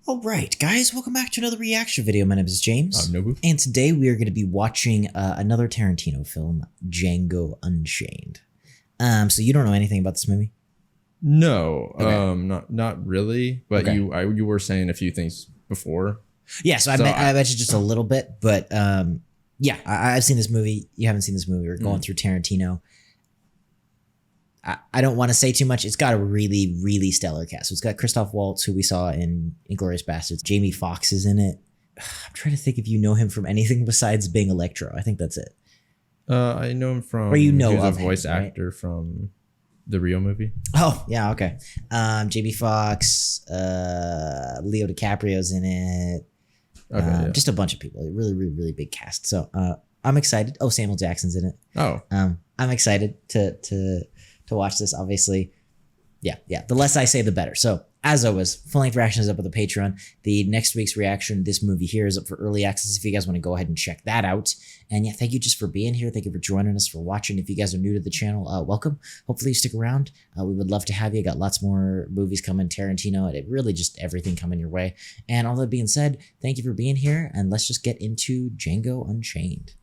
Alright guys, welcome back to another reaction video. My name is James. I'm Nobu. And today we are going to be watching another Tarantino film, Django Unchained. So you don't know anything about this movie? No, Okay. not really, but Okay. you were saying a few things before. Yeah, so I mentioned just a little bit, but yeah, I've seen this movie. You haven't seen this movie. We're going through Tarantino. I don't want to say too much. It's got a really, really stellar cast. So it's got Christoph Waltz, who we saw in Inglourious Basterds. Jamie Foxx is in it. I'm trying to think if you know him from anything besides being Electro. I think that's it. I know him from. Or you know he was of a voice him, right? actor from the Rio movie. Oh, yeah, okay. Jamie Foxx, Leo DiCaprio's in it. Okay, yeah. Just a bunch of people. A really, really, really big cast. So I'm excited. Oh, Samuel Jackson's in it. Oh, I'm excited to watch this, obviously. Yeah. The less I say, the better. So, as always, full-length reaction is up with the Patreon. The next week's reaction, this movie here, is up for early access if you guys want to go ahead and check that out. And yeah, thank you just for being here. Thank you for joining us, for watching. If you guys are new to the channel, welcome. Hopefully you stick around. We would love to have you. Got lots more movies coming, Tarantino, and really just everything coming your way. And all that being said, thank you for being here, and let's just get into Django Unchained.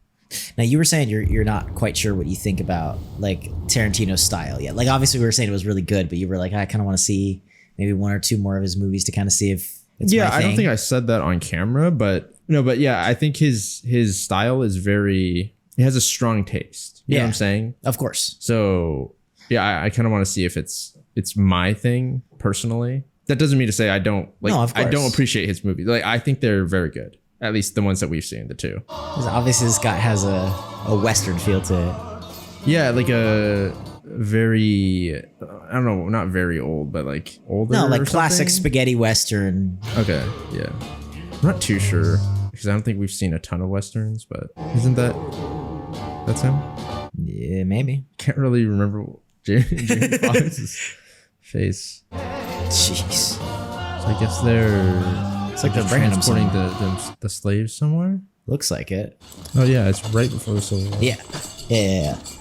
Now, you were saying you're not quite sure what you think about like Tarantino's style yet. Like, obviously we were saying it was really good, but you were like, I kind of want to see maybe one or two more of his movies to kind of see if it's my thing. I don't think I said that on camera, but yeah, I think his style is very. He has a strong taste. You know what I'm saying? Of course. So yeah, I kind of want to see if it's my thing personally. That doesn't mean to say I don't like. No, of course. I don't appreciate his movies. Like, I think they're very good. At least the ones that we've seen, the two. Obviously, this guy has a Western feel to it. Yeah, like a very, I don't know, not very old, but like older. No, like or classic something? spaghetti Western. Okay, yeah. I'm not too sure because I don't think we've seen a ton of Westerns, but isn't that's him? Yeah, maybe. Can't really remember Jamie Foxx's face. Jeez. So I guess they're. It's like they're bringing them transporting somewhere. the slaves somewhere. Looks like it. Oh yeah, it's right before the Civil War. Yeah.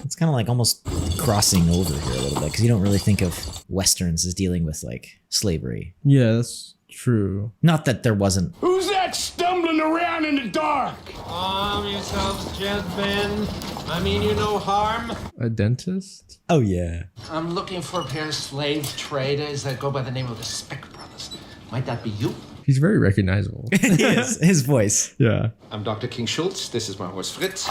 It's kind of like almost crossing over here a little bit because you don't really think of Westerns as dealing with like slavery. Yeah, that's true. Not that there wasn't. Who's that stumbling around in the dark? Calm yourselves, gentlemen. I mean you no harm. A dentist? Oh, yeah. I'm looking for a pair of slave traders that go by the name of the Speck Brothers. Might that be you? He's very recognizable. He is. His voice. Yeah. I'm Dr. King Schultz. This is my horse Fritz.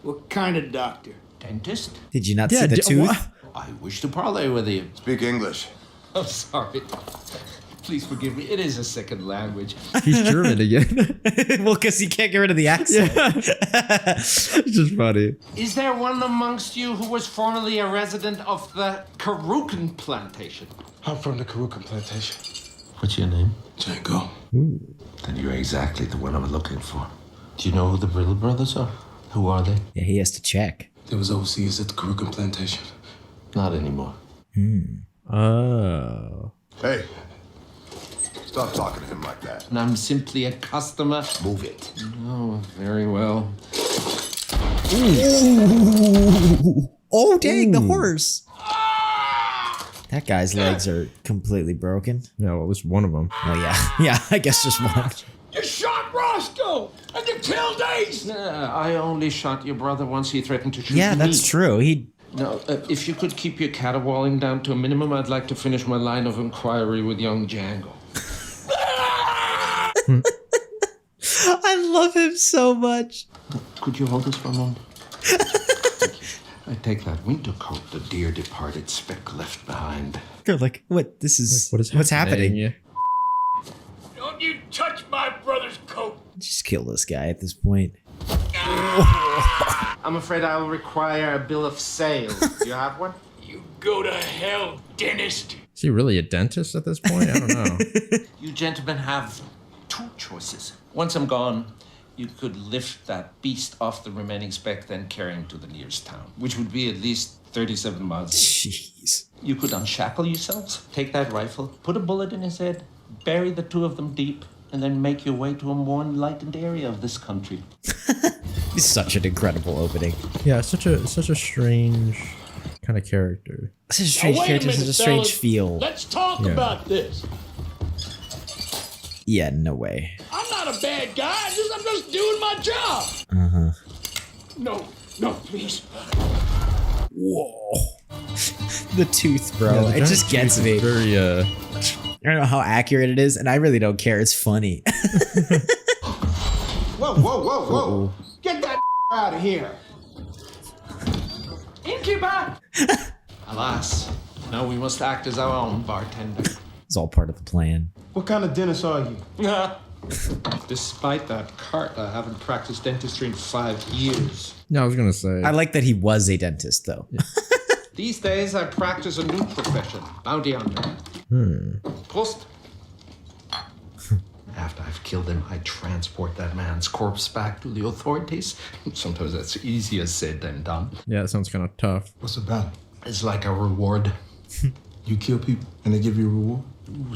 What kind of doctor? Dentist. Did you not see the tooth? What? I wish to parley with you. Speak English. I'm sorry. Please forgive me. It is a second language. He's German again. Well, because he can't get rid of the accent. It's just funny. Is there one amongst you who was formerly a resident of the Karukan plantation? I'm from the Karukan plantation. What's your name? Django. Then you're exactly the one I'm looking for. Do you know who the Brill Brothers are? Who are they? Yeah, he has to check. There was overseas at the Karukan plantation. Not anymore. Oh. Hey, stop talking to him like that. And I'm simply a customer. Move it. Oh, very well. Oh, dang, the horse. That guy's legs are completely broken. Yeah, well, at least one of them. Oh, yeah. Yeah, I guess just one. You shot Roscoe and you killed Ace. I only shot your brother once. He threatened to shoot Yeah, me. that's true. Now, if you could keep your caterwauling down to a minimum, I'd like to finish my line of inquiry with young Django. I love him so much. Could you hold this for a moment? I take that winter coat the dear departed Speck left behind. They're like, what? This is What's happening? Yeah. Don't you touch my brother's coat. Just kill this guy at this point. I'm afraid I will require a bill of sale. Do you have one? You go to hell, dentist. Is he really a dentist at this point? I don't know. You gentlemen have two choices. Once I'm gone, you could lift that beast off the remaining speck, then carry him to the nearest town, which would be at least 37 miles. Jeez. You could unshackle yourselves, take that rifle, put a bullet in his head, bury the two of them deep, and then make your way to a more enlightened area of this country. It's such an incredible opening. Yeah, such a strange kind of character. Such a strange Now, wait character, minute, such a strange fellas. feel. Let's talk about this. Yeah, no way. I'm not a bad guy. I'm just doing my job. Uh-huh. No, please. Whoa. The tooth, bro. Yeah, the it just giant gets tooth me. is very I don't know how accurate it is, and I really don't care. It's funny. Whoa. Uh-oh. Get that out of here. Innkeeper! Alas, now we must act as our own bartender. It's all part of the plan. What kind of dentist are you? Despite that cart, I haven't practiced dentistry in 5 years. Yeah, I was gonna say. I like that he was a dentist, though. These days, I practice a new profession, bounty hunter. Prost. After I've killed him, I transport that man's corpse back to the authorities. Sometimes that's easier said than done. Yeah, that sounds kind of tough. What's the bounty? It's like a reward. You kill people and they give you a reward?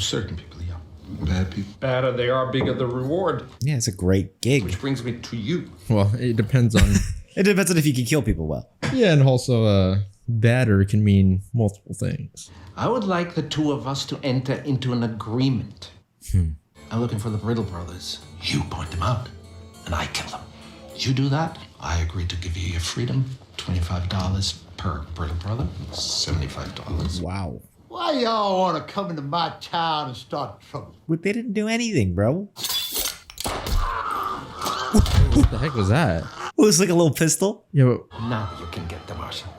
Certain people, yeah. Bad people. Badder they are, bigger the reward. Yeah, it's a great gig. Which brings me to you. Well, it depends on. It depends on if you can kill people well. Yeah, and also badder can mean multiple things. I would like the two of us to enter into an agreement. I'm looking for the Brittle brothers. You point them out, and I kill them. You do that, I agree to give you your freedom. $25 per Brittle brother, $75. Wow. Why y'all want to come into my town and start trouble? But they didn't do anything, bro. What the heck was that? It was like a little pistol. Yeah, but Now you can get the Marshal.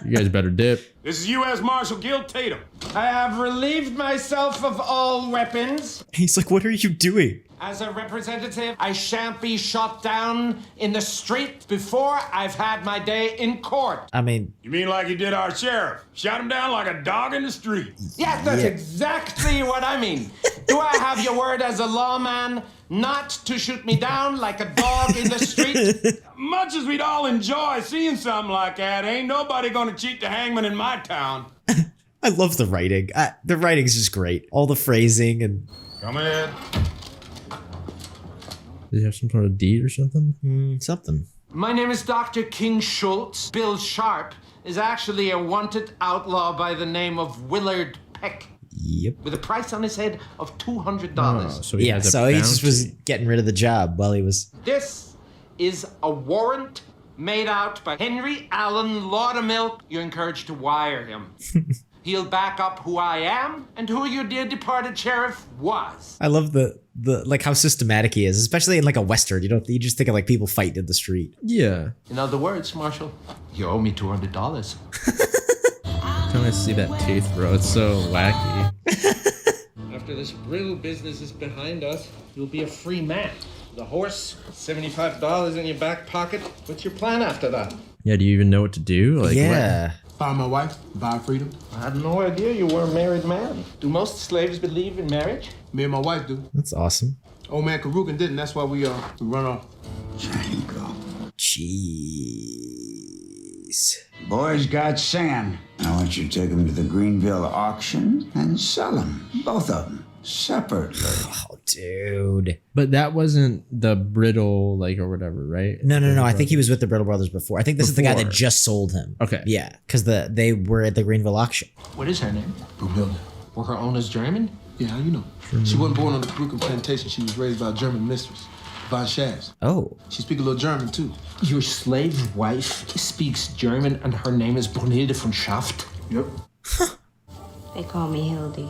you guys better dip. This is U.S. Marshal Gil Tatum. I have relieved myself of all weapons. He's like, what are you doing? As a representative, I shan't be shot down in the street before I've had my day in court. I mean, You mean like you did our sheriff? Shot him down like a dog in the street. Yes, that's exactly what I mean. Do I have your word as a lawman not to shoot me down like a dog in the street? Much as we'd all enjoy seeing something like that, ain't nobody gonna cheat the hangman in my town. I love the writing. The writing's just great. All the phrasing and Come in. Did you have some sort of deed or something? something. My name is Dr. King Schultz. Bill Sharp is actually a wanted outlaw by the name of Willard Peck, Yep. with a price on his head of $200. So he Yeah, has a so he just bounty. was getting rid of the job while he was... This is a warrant made out by Henry Allen Laudermilk. You're encouraged to wire him. He'll back up who I am and who your dear departed sheriff was. I love the like how systematic he is, especially in like a Western. You just think of like people fighting in the street. Yeah. In other words, Marshal, you owe me $200. Kind of see that tooth, bro. It's so wacky. After this Brill business is behind us, you'll be a free man. The horse, $75 in your back pocket. What's your plan after that? Yeah, do you even know what to do? Like, Yeah. Find my wife, buy freedom. I had no idea you were a married man. Do most slaves believe in marriage? Me and my wife do. That's awesome. Old man Karugan didn't. That's why we run off. Django. Jeez. Boys got sand. I want you to take them to the Greenville auction and sell them. Both of them. Separately. Oh, dude. But that wasn't the brittle, like, or whatever, right? No. I think he was with the Brittle Brothers before. I think this is the guy that Before. just sold him. Okay. Yeah, because they were at the Greenville auction. What is her name? Broomhilda. Were her owners German? Yeah, how you know? She wasn't born on the Brooklyn plantation. She was raised by a German mistress, Von Shaz. Oh. She speak a little German, too. Your slave wife speaks German and her name is Brunhilde von Schaft? Yep. They call me Hildy.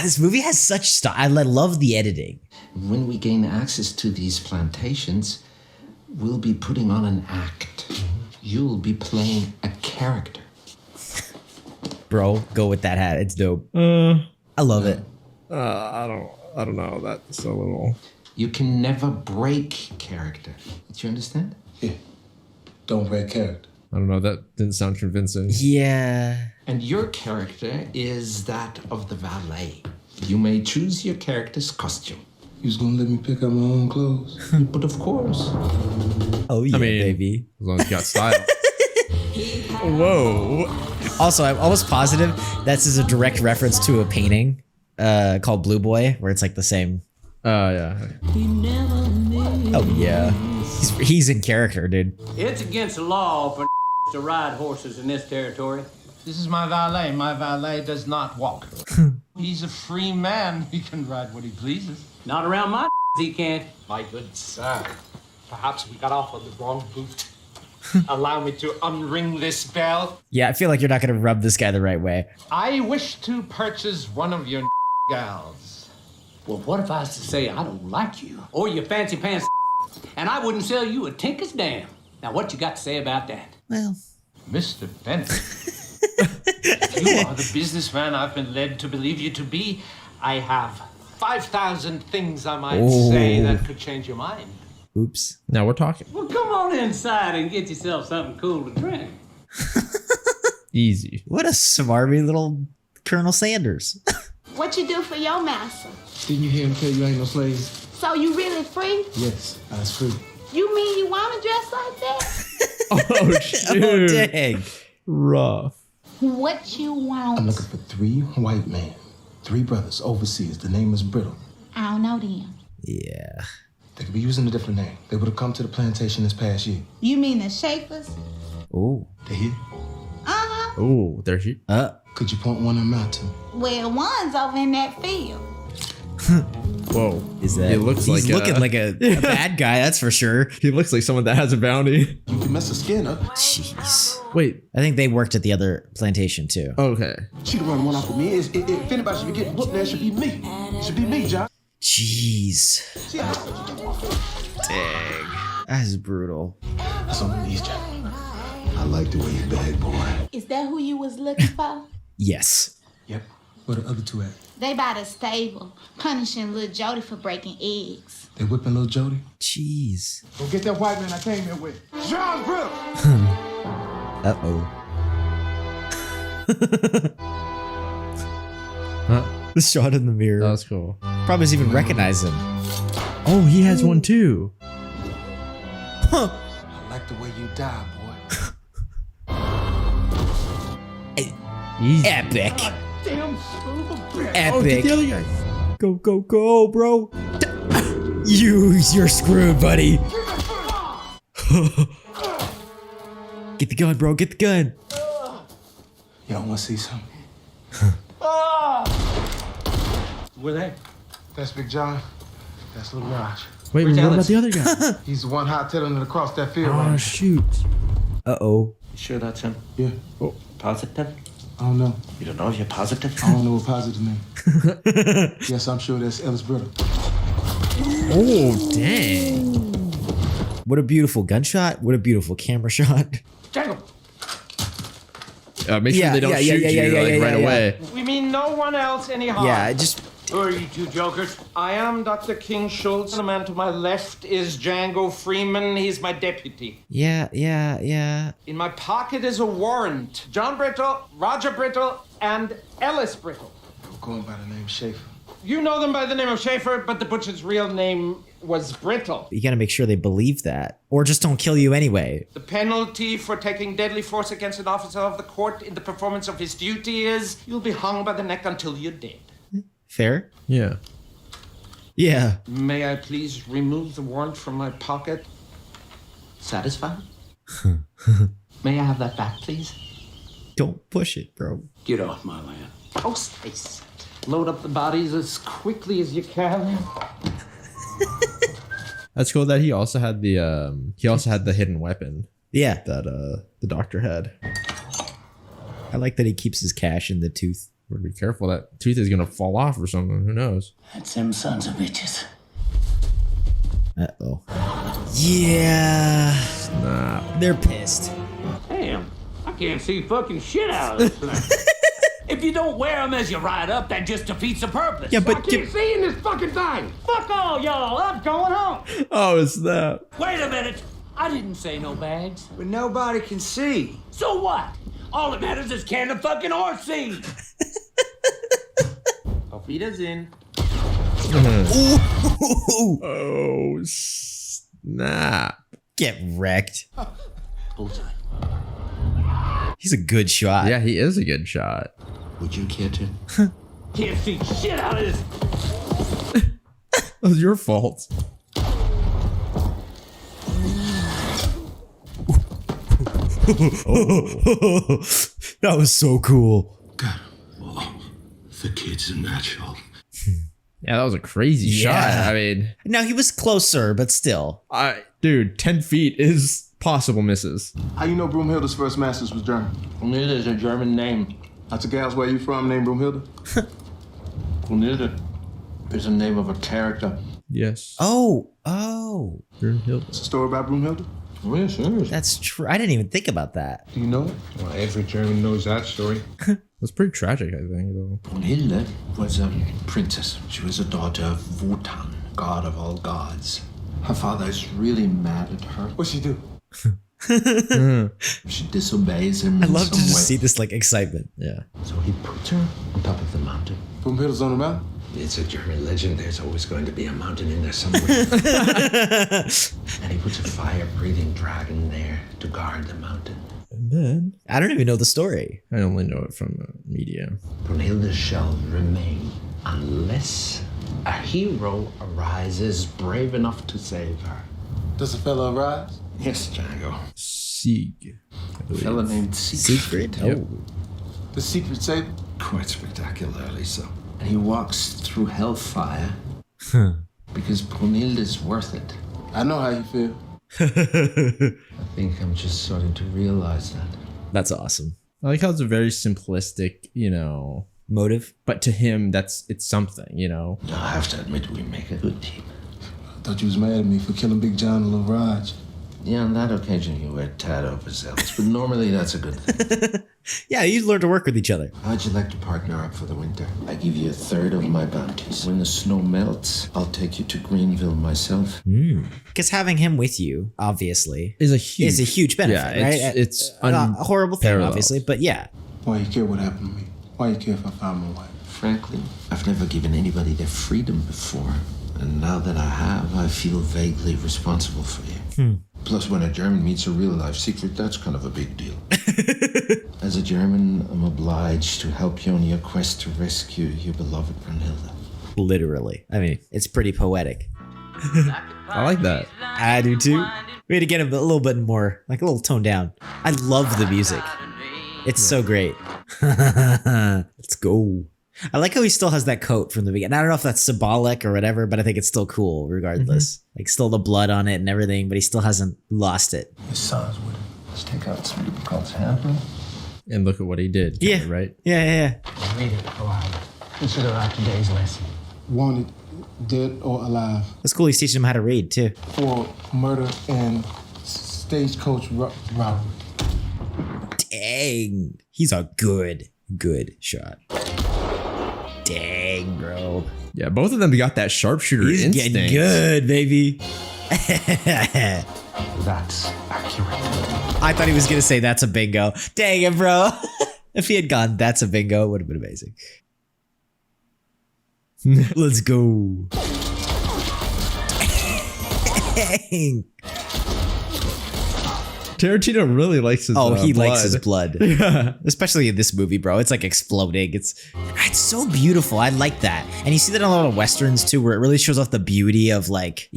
This movie has such style. I love the editing. When we gain access to these plantations, we'll be putting on an act. You'll be playing a character. Bro, go with that hat. It's dope. I love it. I don't know. That's a little. You can never break character. Do you understand? Yeah. Don't break character. I don't know. That didn't sound convincing. Yeah. And your character is that of the valet. You may choose your character's costume. You was gonna let me pick out my own clothes? But of course, Oh, yeah, I mean, baby. as long as you got style. Whoa. Also, I'm almost positive this is a direct reference to a painting called Blue Boy, where it's like the same. Yeah. Oh, yeah. He's in character, dude. It's against the law for to ride horses in this territory. This is my valet. My valet does not walk. He's a free man. He can ride what he pleases. Not around my he can't. My good sir, perhaps we got off on the wrong boot. Allow me to unring this bell. Yeah, I feel like you're not going to rub this guy the right way. I wish to purchase one of your gals. Well, what if I was to say I don't like you or your fancy pants and I wouldn't sell you a tinker's damn? Now, what you got to say about that? Well, Mr. Bennett, if you are the businessman I've been led to believe you to be, I have 5,000 things I might say that could change your mind. oops. Now we're talking. Well, come on inside and get yourself something cool to drink. Easy. What a smarmy little Colonel Sanders. What you do for your master? Didn't you hear him tell you ain't no slaves? So you really free? Yes, I was free. You mean you want to dress like that? Oh, shoot. Oh, dang. Rough. What you want? I'm looking for 3 white men, 3 brothers overseas. The name is Brittle. I don't know them. Yeah. They could be using a different name. They would have come to the plantation this past year. You mean the Shakers? Oh. They here? Uh-huh. Oh, there's you. Could you point one of them out to me? Well, one's over in that field. Whoa. Is that? He looks he's like looking like a bad guy, that's for sure. He looks like someone that has a bounty. You can mess her skin up. Jeez. Wait. I think they worked at the other plantation too. Okay. She'd run one off with me. If anybody should be getting whooped, there, it should be me. It should be me, John. Jeez. Dang. That is brutal. That's on these, John. I like the way you bag, boy. Is that who you was looking for? Yes. Yep. Where the other 2 at? They by the stable, punishing little Jody for breaking eggs. They whipping little Jody? Jeez. Go get that white man I came here with. John Brittle! Uh-oh. Huh? The shot in the mirror. That was cool. Probably doesn't even recognize him. Oh, he has one too. Huh. I like the way you die, boy. Easy. Epic. Damn son of a bitch. Epic. The other guy. Go, go, go, bro. You're screwed, buddy. Get the gun, bro. Get the gun. Y'all want to see something? Were they? That's Big John. That's Little Raj. Wait, Where's what Alice? about the other guy? He's the one hot-tailing it across that field. Oh, right? shoot. Uh-oh. You sure that's him? Yeah. Oh, positive? I don't know. You don't know if you're positive? I don't know what positive means. Yes, I'm sure that's Ellis Brittle. Oh, dang. What a beautiful gunshot. What a beautiful camera shot. Django, Make sure they don't shoot you right away. we mean no one else any harm. Yeah, just... Who are you 2 jokers? I am Dr. King Schultz. The man to my left is Django Freeman. He's my deputy. Yeah. In my pocket is a warrant. John Brittle, Roger Brittle, and Ellis Brittle. We're going by the name Schaefer. You know them by the name of Schaefer, but the butcher's real name was Brittle. You gotta make sure they believe that. Or just don't kill you anyway. The penalty for taking deadly force against an officer of the court in the performance of his duty is you'll be hung by the neck until you're dead. Fair? Yeah. Yeah. May I please remove the warrant from my pocket? Satisfied? May I have that back, please? Don't push it, bro. Get off my land. Oh, space. Load up the bodies as quickly as you can. That's cool that he also had the hidden weapon Yeah. that the doctor had. I like that he keeps his cash in the tooth. Would be careful, that tooth is gonna fall off or something. Who knows? That's them sons of bitches. Uh-oh. Yeah. Nah. They're pissed. Damn, I can't see fucking shit out of this thing. If you don't wear them as you ride up, that just defeats the purpose. Yeah, I but keep seeing this fucking thing. Fuck all y'all, I'm going home. Oh, snap. Wait a minute, I didn't say no bags. But nobody can see. So what? All that matters is can the fucking horse see. Auf Wiedersehen. Oh, snap. Get wrecked. Bullseye. He's a good shot. Yeah, he is a good shot. Would you care to? Can't see shit out of this. That was your fault. That was so cool. God, the kid's natural. Yeah, that was a crazy shot. I mean, no, he was closer, but still. Dude, 10 feet is possible misses. How you know Broomhilda's first masters was German? Brunhilde is a German name. That's a gal's where you from named Broomhilda? Brunhilde is the name of a character. Yes. Oh. Broomhilda. It's a story about Broomhilda? Oh, yes, yes. That's true. I didn't even think about that. Do you know it? Well, every German knows that story. That's pretty tragic, I think, though. Brunhilde was a princess. She was a daughter of Wotan, god of all gods. Her father is really mad at her. What'd she do? She disobeys him. I love to just see this like excitement. Yeah. So he puts her on top of the mountain. Broomhilda's on the mountain? It's a German legend. There's always going to be a mountain in there somewhere. And he puts a fire-breathing dragon there to guard the mountain. And then I don't even know the story. I only know it from media. Brunhilde shall remain unless a hero arises brave enough to save her. Does the fella arise? Yes, Django. Sieg. A fella named Siegfried. Oh. Yep. The secret saber? Quite spectacularly so. And he walks through hellfire because Brunhilde is worth it. I know how you feel. I think I'm just starting to realize that. That's awesome. I like how it's a very simplistic, Motive. but to him, it's something, I have to admit, we make a good team. I thought you was mad at me for killing Big John and Lil Raj. Yeah, on that occasion you were tad overzealous, but normally that's a good thing. Yeah, you learn to work with each other. How'd you like to partner up for the winter? I give you 1/3 of my bounties. When the snow melts, I'll take you to Greenville myself. Because having him with you, obviously, is a huge benefit, yeah, right? it's a horrible thing, unparalleled. obviously, but yeah. Why you care what happened to me? Why you care if I found my wife? Frankly, I've never given anybody their freedom before. And now that I have, I feel vaguely responsible for you. Plus, when a German meets a real-life secret, that's kind of a big deal. As a German, I'm obliged to help you on your quest to rescue your beloved Brunhilde. Literally. I mean, it's pretty poetic. I like that. I do too. We had to get a little bit more, like a little toned down. I love the music. It's so great. Let's go. I like how he still has that coat from the beginning. I don't know if that's symbolic or whatever, but I think it's still cool regardless. Like still the blood on it and everything, but he still hasn't lost it. His son's with him. Let's take out some called sample. And look at what he did. Yeah. Right? Yeah. Read it aloud. Consider our today's lesson. Wanted, dead or alive, It's cool he's teaching him how to read too. for murder and stagecoach robbery. Dang. He's a good shot. Dang, bro. Yeah, both of them got that sharpshooter He's instinct. getting good, baby. That's accurate. I thought he was going to say that's a bingo. Dang it, bro. If he had gone, that's a bingo, it would have been amazing. Let's go. Dang. Tarantino really likes his blood. He likes his blood. Yeah. Especially in this movie, bro. It's like exploding. It's so beautiful. I like that. And you see that in a lot of Westerns too, where it really shows off the beauty of like,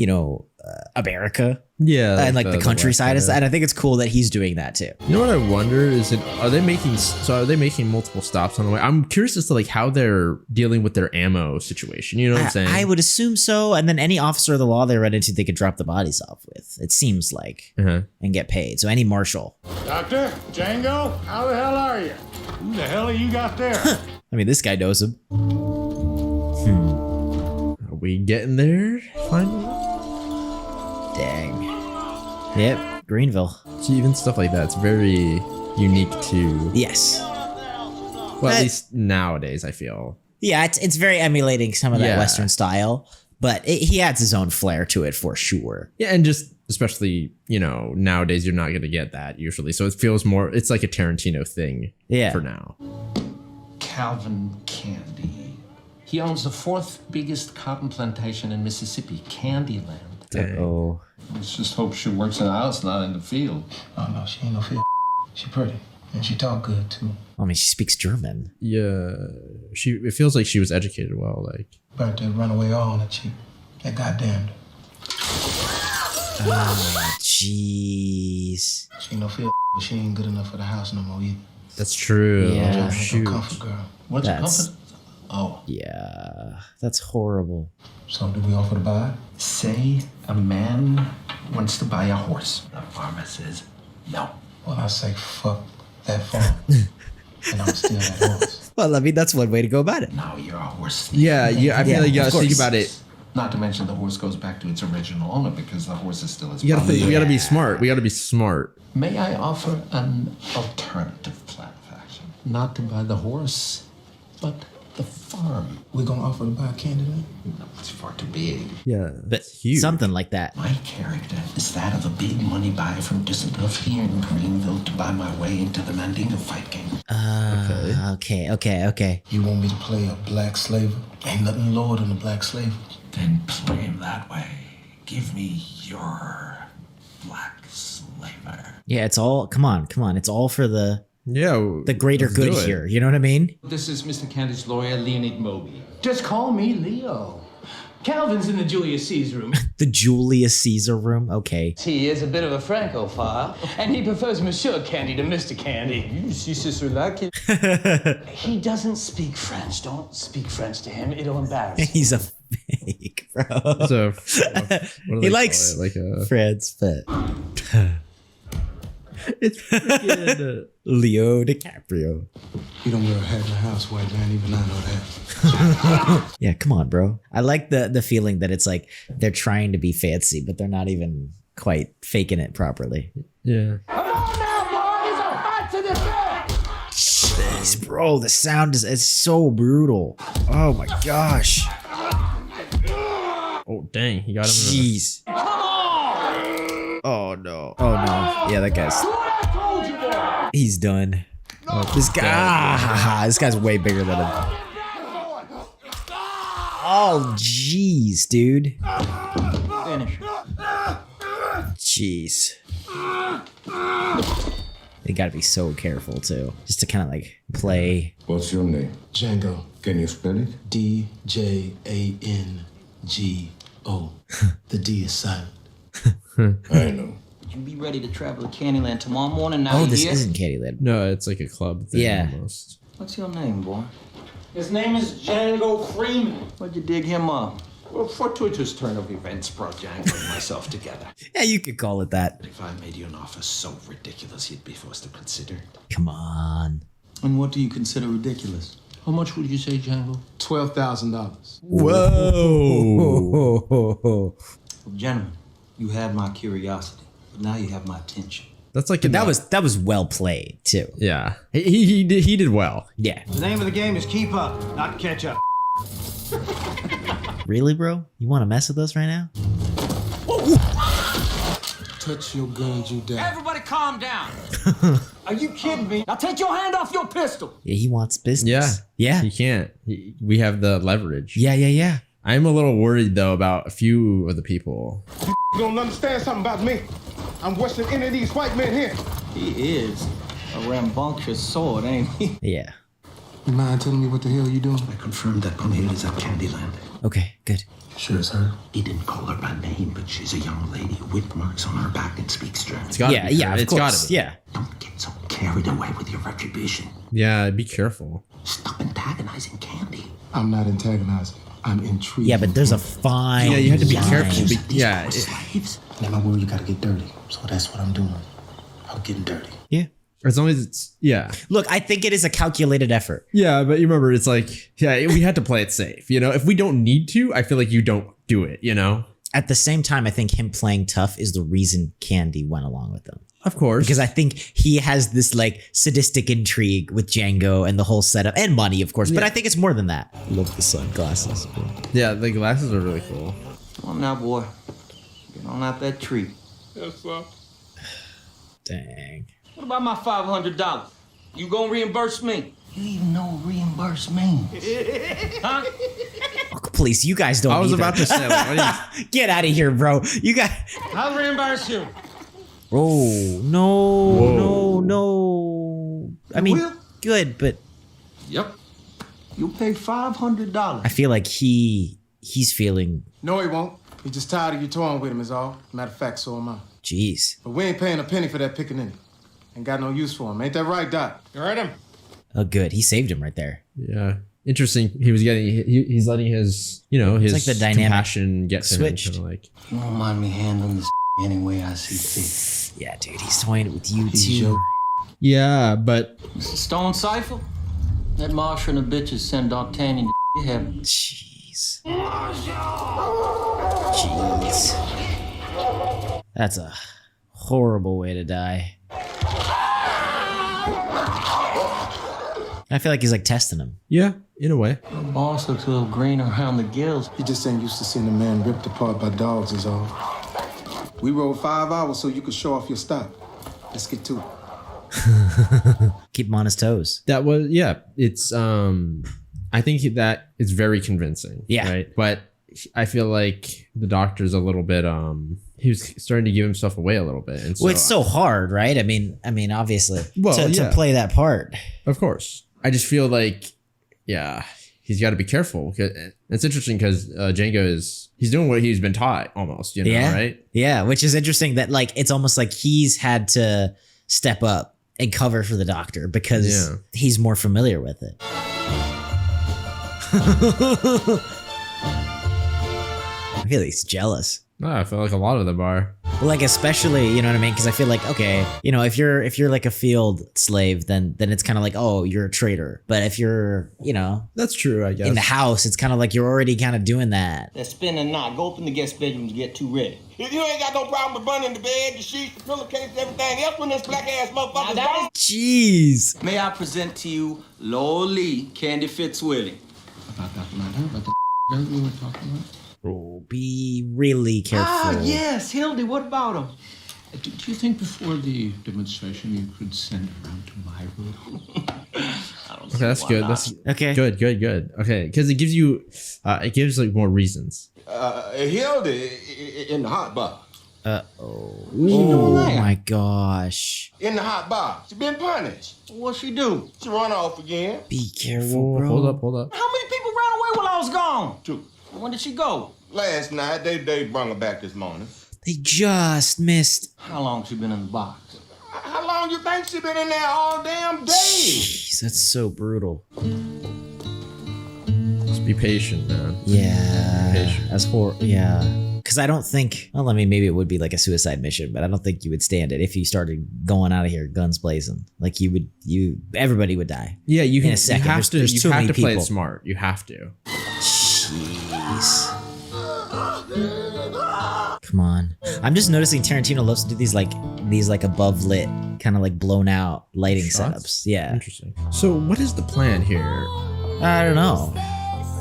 America. Yeah. And like the countryside. West, yeah. And I think it's cool that he's doing that too. You know what I wonder is are they making multiple stops on the way? I'm curious as to like how they're dealing with their ammo situation. You know what I'm saying? I would assume so. And then any officer of the law they run into, they could drop the bodies off with. It seems like. And get paid. So any marshal. Doctor, Django, how the hell are you? Who the hell are you got there? I mean, this guy knows him. Are we getting there finally? Dang. Yep, Greenville. See, even stuff like that, it's very unique to. Yes. Well, at least nowadays, I feel. Yeah, it's very emulating some of that Western style, but he adds his own flair to it for sure. Yeah, and just especially, nowadays you're not going to get that usually. So it feels more, it's like a Tarantino thing for now. Calvin Candie. He owns the 4th biggest cotton plantation in Mississippi, Candyland. Oh. Let's just hope she works in the house, not in the field. Oh, no, she ain't no field. She pretty. And she talk good, too. I mean, she speaks German. Yeah. It feels like she was educated well, like. But to run away all on the cheap. That goddamn. Jeez. She ain't no fit, but she ain't good enough for the house no more either. That's true. Yeah. Shoot. Comfort girl. What's a comfort? Oh. Yeah, that's horrible. So do we offer to buy? Say a man wants to buy a horse. The farmer says no. Well, I say fuck that farm. And I'm steal that horse. Well, I mean, that's one way to go about it. Now you're a horse. Yeah, I feel like you gotta think about it. Not to mention the horse goes back to its original owner because the horse is still his We gotta be smart. We gotta be smart. May I offer an alternative plan of action? Not to buy the horse, but the farm. We're gonna offer to buy Candie then? No, it's far too big. Yeah, But huge. something like that. My character is that of a big money buyer from Düsseldorf here in Greenville to buy my way into the Mandingo fight game. Okay. You want me to play a black slaver? Ain't nothing lower than a black slaver. Then play him that way. Give me your black slaver. Yeah, it's all, come on. It's all for the greater let's good do it. here. You know what I mean? This is Mr. Candie's lawyer, Leonid Moby. Just call me Leo. Calvin's in the Julius Caesar room. The Julius Caesar room. Okay. He is a bit of a Francophile, and he prefers Monsieur Candie to Mr. Candie. He doesn't speak French. Don't speak French to him. It'll embarrass him. He's a fake, bro. So, He likes Fred's, but it's freaking Leo DiCaprio. You don't wear a hat in the house, white man. Even I know that. Yeah, come on, bro. I like the feeling that it's like they're trying to be fancy, but they're not even quite faking it properly. Yeah. Come on now, boys! A fight to the death! Jeez, bro, the sound is so brutal. Oh my gosh. Oh dang, he got him. Jeez. Oh no. Yeah, that guy's. He's done. This guy. This guy's way bigger than him. Oh, jeez, dude. Finish. Jeez. They gotta be so careful too, just to kind of like play. What's your name? Django. Can you spell it? D-J-A-N-G-O. The D is silent. I know. You be ready to travel to Candyland tomorrow morning now. Oh, this isn't Candyland. No, it's like a club thing almost. What's your name, boy? His name is Django Freeman. Where'd you dig him up? Well, fortuitous turn of events brought Django and myself together. Yeah, you could call it that. If I made you an offer so ridiculous you'd be forced to consider. Come on. And what do you consider ridiculous? How much would you say, Django? $12,000. Whoa. Well, gentlemen, you had my curiosity, but now you have my attention. That's like that was well played too. Yeah, he did well. Yeah. The name of the game is keep up, not catch up. Really, bro? You want to mess with us right now? Touch your guns, you die. Everybody calm down. Are you kidding me? Now take your hand off your pistol. Yeah, he wants business. Yeah. He can't. We have the leverage. Yeah. I'm a little worried though about a few of the people. You don't understand something about me. I'm worse than any of these white men here. He is a rambunctious sword, ain't he? Yeah. You mind telling me what the hell you doing? I confirmed that Broomhilda's at Candyland. Okay, good. Sure it's her. He didn't call her by name, but she's a young lady, whip marks on her back, and speaks German. It's gotta be. Of It's course. gotta be. Yeah. Don't get so carried away with your retribution. Yeah, be careful. Stop antagonizing Candie. I'm not antagonizing. I'm intrigued. Yeah, but there's a fine. Yeah, you have to be line. careful. These slaves. Now my word, you gotta get dirty. So that's what I'm doing. I'm getting dirty. Yeah. As long as it's Look, I think it is a calculated effort. Yeah, but you remember, it's like we had to play it safe. You know, if we don't need to, I feel like you don't do it. You know. At the same time, I think him playing tough is the reason Candie went along with them. Of course. Because I think he has this like sadistic intrigue with Django and the whole setup and money, of course. But I think it's more than that. Love the sunglasses. Yeah, the glasses are really cool. Come on now, boy. Get on out that tree. Yes, sir. Dang. What about my $500? You gonna reimburse me? You even know what reimburse means. Huh? Oh, please, you guys don't. I was either. about to say, Get out of here, bro. You got. I'll reimburse you. Oh no. I mean, good, but Yep. You pay $500. I feel like he's feeling. No, he won't. He's just tired of you toying with him is all. Matter of fact, so am I. jeez. But we ain't paying a penny for that pickaninny. Ain't got no use for him. Ain't that right, Doc? You heard him? Oh, good. He saved him right there. Yeah. Interesting. He's letting his, his like the dynamic compassion get to him. switched. Like, You don't mind me handling this any way I see fit. Yeah, dude, he's toying with you He's too. your yeah, but Mr. Stone Cipher? That Marshall and the bitches send D'Artagnan to heaven. Jeez. Jeez. That's a horrible way to die. I feel like he's like testing him. yeah, in a way. The boss looks a little green around the gills. He just ain't used to seeing a man ripped apart by dogs is all. We rode 5 hours so you could show off your stock. Let's get to it. Keep him on his toes. That was, yeah. It's, I think that it's very convincing. Yeah. Right. But I feel like the doctor's a little bit, he was starting to give himself away a little bit. And so, Well, it's so hard, right? I mean, obviously, Well, to yeah. play that part. Of course. I just feel like, yeah, he's got to be careful. It's interesting because Django he's doing what he's been taught almost, Yeah. right? Yeah, which is interesting that like it's almost like he's had to step up and cover for the doctor because he's more familiar with it. I feel like he's jealous. No, I feel like a lot of them are. Well, like especially, you know what I mean? Because I feel like, okay, if you're like a field slave, then it's kind of like, oh, you're a traitor. But if you're, That's true, I guess. in the house, it's kind of like you're already kind of doing that. Let's spin a knot. Go open the guest bedroom to get too ready. You ain't got no problem with burning the bed, the sheets, the pillowcase, everything else when this black ass motherfucker's gone. Jeez. May I present to you Lowly Candy Fitzwillie? About that matter, about the girl we were talking about? Oh, be really careful. Ah, yes, Hildy, what about him? Do you think before the demonstration you could send her around to my room? Okay, that's good. That's Okay. Good. Okay, because it gives you, like more reasons. Hildy in the hot box. Oh my gosh. In the hot box. She been punished. What'd she do? She run off again. Be careful, bro. Hold up. How many people ran away while I was gone? 2. When did she go? Last night, they brung her back this morning. They just missed. How long she been in the box? How long you think she been in there all damn day? Jeez, that's so brutal. Just be patient, man. Yeah. Patient. That's horrible. Yeah. Because I don't think, well, I mean, maybe it would be like a suicide mission, but I don't think you would stand it if you started going out of here guns blazing. Like everybody would die. Yeah, you can. In a second. You have There's to. too You have many to play it people. smart. You have to. Jeez. Come on. I'm just noticing Tarantino loves to do these like above lit, kind of like blown out lighting Shots? setups. Yeah. Interesting. So, what is the plan here? I don't know.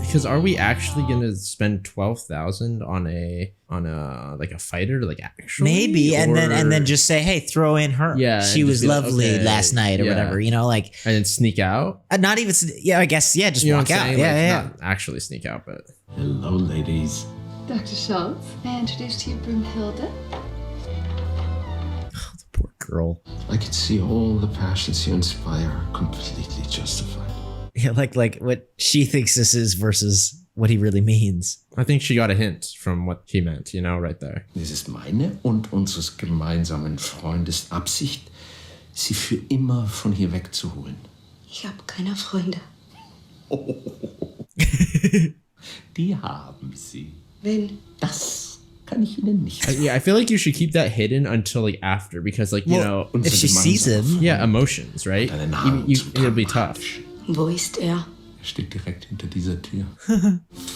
Because are we actually gonna spend 12,000 on a like a fighter, like actually? Maybe, and Or- then just say, hey, throw in her. Yeah, she and was just be like, lovely okay, last night or yeah. whatever. Like, and then sneak out. not even. Yeah, I guess. Yeah, just You know walk what I'm out. saying? Yeah, Like, not actually sneak out, but Hello, ladies. Dr. Schultz, may I introduce to you Broomhilda? The poor girl. I could see all the passions you inspire are completely justified. Yeah, like what she thinks this is versus what he really means. I think she got a hint from what he meant, right there. Es ist meine und unseres gemeinsamen Freundes Absicht, sie für immer von hier wegzuholen. Ich habe keine Freunde. Die haben sie. Wen? Das kann ich Ihnen nicht sagen. Yeah, I feel like you should keep that hidden until like after, because like if she sees him, yeah, emotions, right? It'll be tough. Wo ist er? Er steht direkt hinter dieser Tür.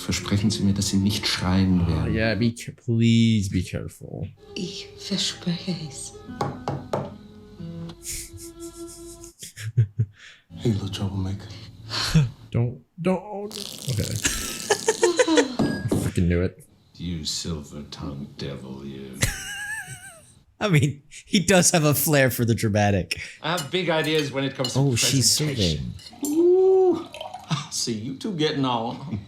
Versprechen Sie mir, dass Sie nicht schreien werden. Yeah, please be careful. Ich verspreche es. Hey, little troublemaker. Don't. Okay. I freaking knew it. You silver-tongued devil, you. I mean, he does have a flair for the dramatic. I have big ideas when it comes to Oh, she's presentation. serving. Ooh, I see you two getting on.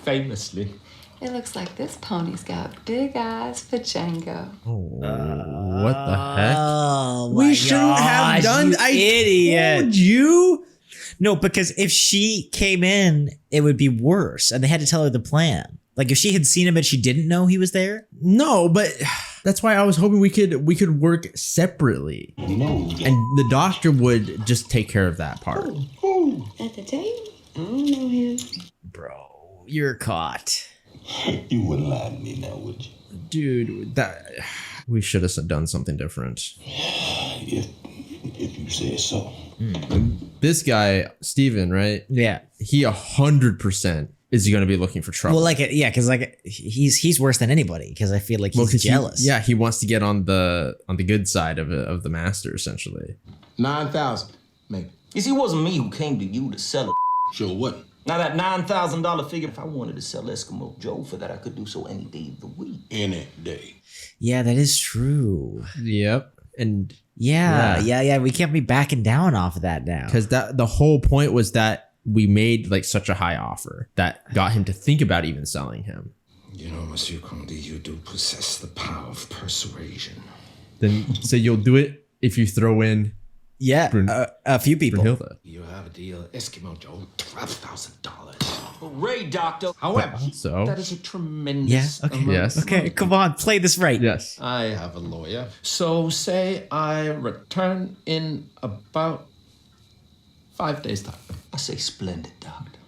Famously. It looks like this pony's got big eyes for Django. What the heck? Oh, We shouldn't have done. I told you. No, because if she came in, it would be worse, and they had to tell her the plan. Like if she had seen him and she didn't know he was there. No, but That's why I was hoping we could work separately. No. And the doctor would just take care of that part. Who? At the table? I don't know him. Bro, you're caught. You wouldn't lie to me now, would you? Dude, we should have done something different. If you say so. This guy, Steven, right? Yeah. He 100% is going to be looking for trouble. Well, because he's worse than anybody because I feel like he's jealous. He wants to get on the good side of the master, essentially. 9,000, maybe. You see, it wasn't me who came to you to sell it. Sure what? Now that $9,000 figure, if I wanted to sell Eskimo Joe for that, I could do so any day of the week. Any day. Yeah, that is true. Yep. And yeah. We can't be backing down off of that now. Because the whole point was that we made like such a high offer that got him to think about even selling him. You know, Monsieur Conde, you do possess the power of persuasion. Then so you'll do it if you throw in a few people. Broomhilda. You have a deal, Eskimo Joe, $12,000. Hooray, doctor. However, so that is a tremendous amount. Yes. Okay, come on, play this right. Yes. I have a lawyer. So say I return in about 5 days' time. I say splendid, doctor.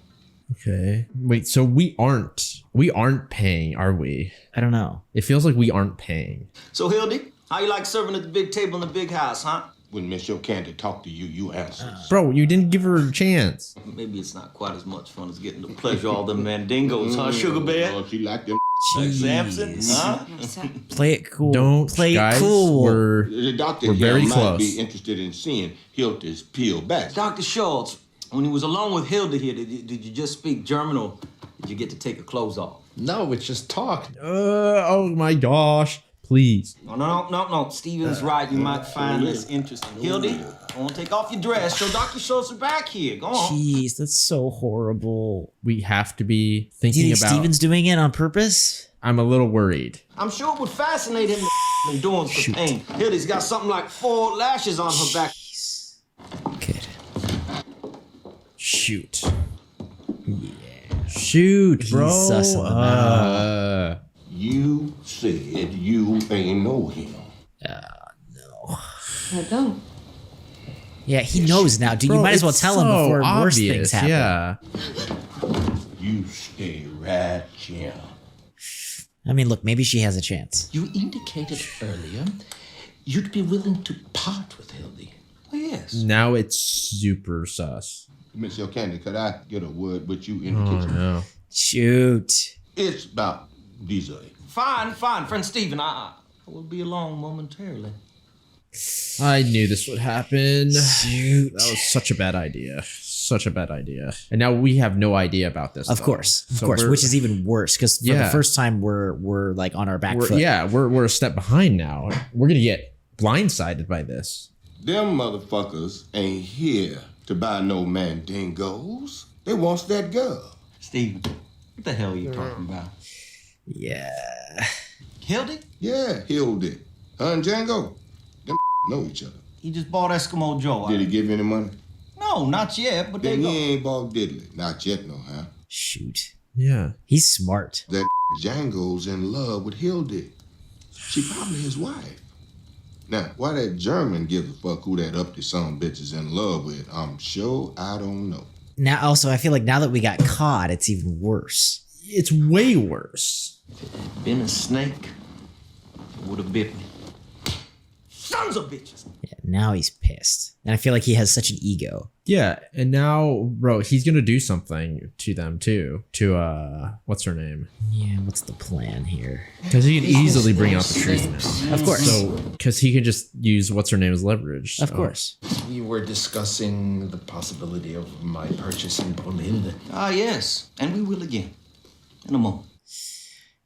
Okay. Wait, so we aren't paying, are we? I don't know. It feels like we aren't paying. So, Hildy, how you like serving at the big table in the big house, huh? When Miss Your Candy talk to you, you answer. Bro, you didn't give her a chance. Maybe it's not quite as much fun as getting to pleasure all them mandingos, huh, Sugar Bear? Oh, she like them. Like Samson, huh? Play it cool. Don't play guys, it cool. The doctor we're very might close. be interested in seeing Hilda's peel back. Dr. Schultz, when you was alone with Hilda here, did you just speak German or did you get to take her clothes off? No, it's just talk. Oh my gosh. Please. No. Steven's right. You might find this interesting. Hildy, go on, take off your dress. Show Dr. Schultz her back here. Go on. Jeez, that's so horrible. We have to be Do you thinking think about... Steven's doing it on purpose? I'm a little worried. I'm sure it would fascinate him than doing some pain. Hildy's got something like 4 lashes on her back. Good. Shoot. Yeah. Shoot, bro. He's sussing them out. You said you ain't know him. No. I don't. Yeah, he knows now. Dude, Bro, you might as well it's tell him so before worse obvious, things happen. Yeah. You stay right here. I mean, look, maybe she has a chance. You indicated earlier you'd be willing to part with Hildy. Oh, yes. Now it's super sus. Miss Your Candy, could I get a word with you in the Oh, kitchen? no. Shoot. It's about dessert. Fine. Friend Steven, I will be along momentarily. I knew this would happen. Shoot. That was such a bad idea. Such a bad idea. And now we have no idea about this. Of though. course, So which is even worse because for the first time we're like on our back foot. Yeah, we're a step behind now. We're gonna get blindsided by this. Them motherfuckers ain't here to buy no mandingos. They wants that girl. Steven, what the hell are you talking about? Yeah. Hildy? Yeah, Hildy. Her and Django, them know each other. He just bought Eskimo Joe. Did he give you any money? No, not yet, but Then they he go. ain't bought diddly. Not yet, no, huh? Shoot. Yeah. He's smart. That Django's in love with Hildy. She probably his wife. Now, why that German give a fuck who that uppity son bitch is in love with, I'm sure I don't know. Now, also, I feel like now that we got caught, it's even worse. It's way worse. If it had been a snake, it would have bit me. Sons of bitches! Yeah, now he's pissed. And I feel like he has such an ego. Yeah, and now, bro, he's gonna do something to them too. To what's her name? Yeah, what's the plan here? Because he can easily bring out the truth now. Of course. So, because he can just use what's her name as leverage. Of so. course. We were discussing the possibility of my purchasing Broomhilda. Ah, yes. And we will again. In a moment.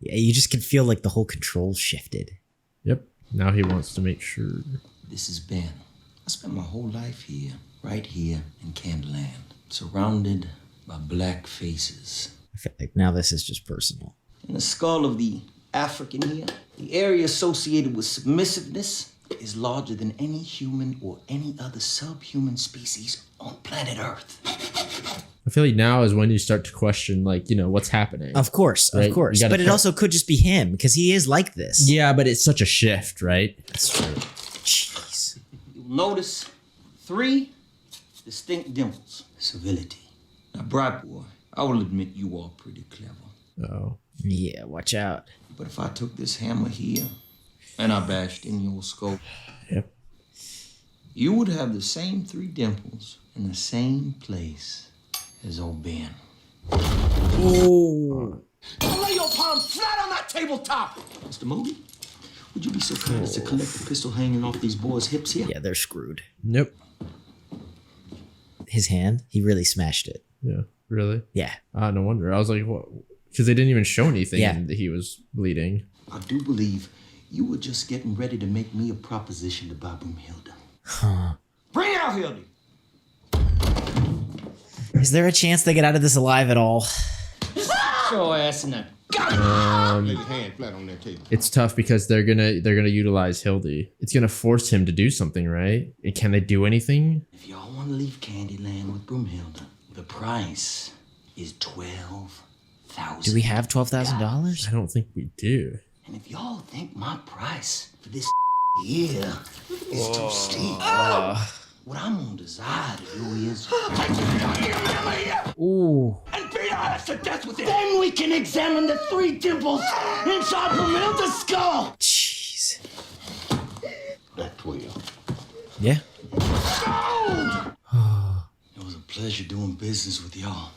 Yeah, you just can feel like the whole control shifted. Yep. Now he wants to make sure. This is Ben. I spent my whole life here, right here in Candleland, surrounded by black faces. I feel like now this is just personal. In the skull of the African here, the area associated with submissiveness is larger than any human or any other subhuman species on planet Earth. I feel like now is when you start to question, like, you know, what's happening. Of course, right? of course. But it also could just be him because he is like this. Yeah, but it's such a shift, right? That's true. Jeez. You'll notice 3 distinct dimples. Civility. Now, Bright Boy, I will admit you are pretty clever. Oh. Yeah, watch out. But if I took this hammer here and I bashed in your skull, yep, you would have the same 3 dimples in the same place as old Ben. Ooh. Lay your palm flat on that tabletop! Mr. Moby, would you be so kind as to collect the pistol hanging off these boys' hips here? Yeah, they're screwed. Nope. His hand, he really smashed it. Yeah, really? Yeah. No wonder. I was like, what? Because they didn't even show anything Yeah. that he was bleeding. I do believe you were just getting ready to make me a proposition to buy Broomhilda. Huh. Bring out Hildy. Is there a chance they get out of this alive at all? Show ass in that. Lay your hand flat on that table. It's tough because they're gonna utilize Hildy. It's gonna force him to do something, right? And can they do anything? If y'all want to leave Candyland with Broomhilda, the price is $12,000. Do we have $12,000? I don't think we do. And if y'all think my price for this year is too steep, what I'm gonna decide to do is Ooh. and beat our ass to death with it. Then we can examine the 3 dimples inside Broomhilda's skull. Jeez. That 12. Yeah. It was a pleasure doing business with y'all.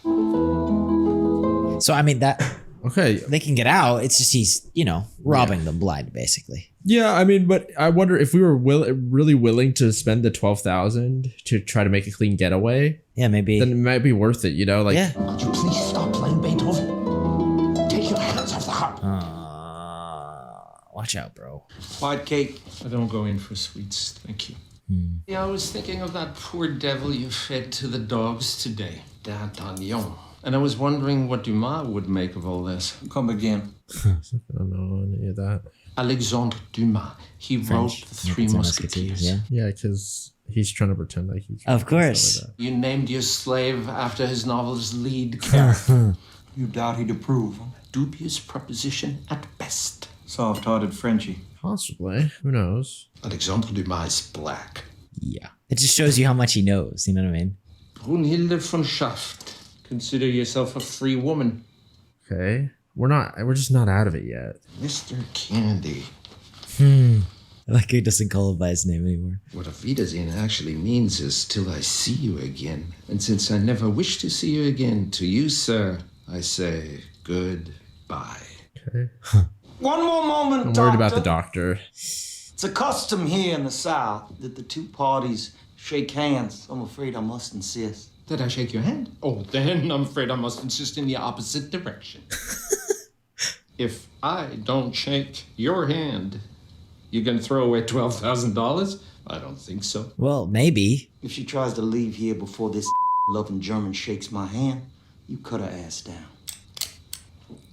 So I mean that. Okay. They can get out. It's just he's, you know, robbing them blind, basically. Yeah, I mean, but I wonder if we were really willing to spend the $12,000 to try to make a clean getaway. Yeah, maybe. Then it might be worth it, you know? Like, yeah. Could you please stop playing Beethoven? Take your hands off the harp. Watch out, bro. White cake. I don't go in for sweets, thank you. Yeah, I was thinking of that poor devil you fed to the dogs today, D'Artagnan. And I was wondering what Dumas would make of all this. Come again. I don't know any of that. Alexandre Dumas. He wrote The Three Musketeers. Yeah. Yeah, because he's trying to pretend like he's... Of course. Like You named your slave after his novel's lead character. You doubt he'd approve, huh? Dubious proposition at best. Soft-hearted Frenchie. Possibly. Who knows? Alexandre Dumas is black. Yeah. It just shows you how much he knows. You know what I mean? Brunhilde von Schaft. Consider yourself a free woman. Okay. We're just not out of it yet. Mr. Candie. I like he doesn't call him by his name anymore. What a Wiedersehen actually means is till I see you again. And since I never wish to see you again, to you, sir, I say goodbye. Okay. One more moment, I'm Doctor. worried about the doctor. It's a custom here in the South that the 2 parties shake hands. I'm afraid I must insist. Did I shake your hand? Oh, then I'm afraid I must insist in the opposite direction. If I don't shake your hand, you gonna throw away $12,000? I don't think so. Well, maybe. If she tries to leave here before this loving German shakes my hand, you cut her ass down.